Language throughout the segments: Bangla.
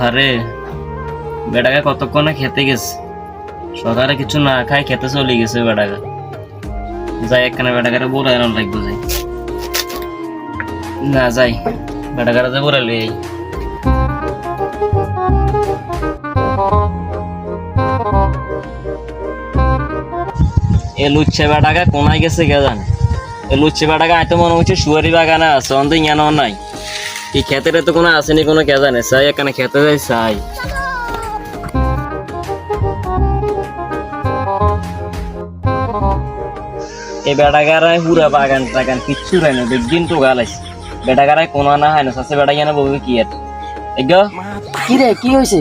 আরে বেটাকে কতক্ষণে খেতে গেছে, সকালে কিছু না খাই খেতে চলে গেছে বেটাকে। যাই একখানে বেটাকারে বলে এরম লাগবো, যাই না যাই বেটাকারে যে বলে লই। এ লুচ্ছে বেটাকে কোনায় গেছে কে জানে। এ লুচ্ছে বেটাকে আইতো মনে হচ্ছে সুয়ারি বাগানে আছে, অন্ত ইয়ানো নাই। এই খেতের তো কোনো আসেনি কোনো কে জানে। চাই এখানে খেতে যাই চাই। এই বেটাগারায় পুরা বাগান টাগান কিচ্ছু রাই না, বেগিন তো গালাইছে। বেটাগারায় কোনো না হয় না, সাসে বেটা জানা বলবে কি আর এগো কি রে, কি হয়েছে?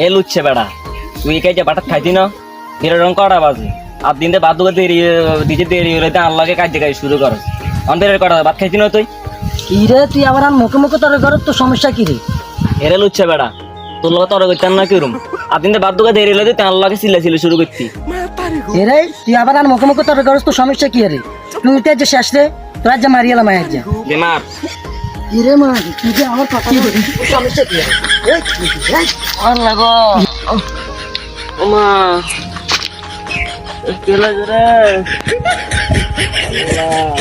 এ লুচ্ছে বেটা, তুই কে যে বাটা খাইতি না এর রং কটা বাজে আর দিন বাদ দেরি দিতে দেরি হলে তো আল্লাহকে কাজ কাজ শুরু করো। অন্তরের কটা ভাত খাইতি না তুই? কি রে, তুই আবার আর মুখে মুখে তোর ঘর, তোর সমস্যা কি রে? এরে লুচ্ছে বেটা, তোর লোক তর করতাম না কিরম আর দিন বাদ দেরি হলে তো আল্লাহকে সিলে সিলে শুরু করতি। এরে তুই আবার আর মুখে মুখে তোর ঘর, তোর সমস্যা কি রে? তুই তো যে শেষ রে, তোর যে মারিয়ালাম আজ যা বেমার। কি রে মা, তুই যে আমার কথা বলি, সমস্যা কি রে? আল্লাহ গো ওমা কে লাগে রে আল্লাহ।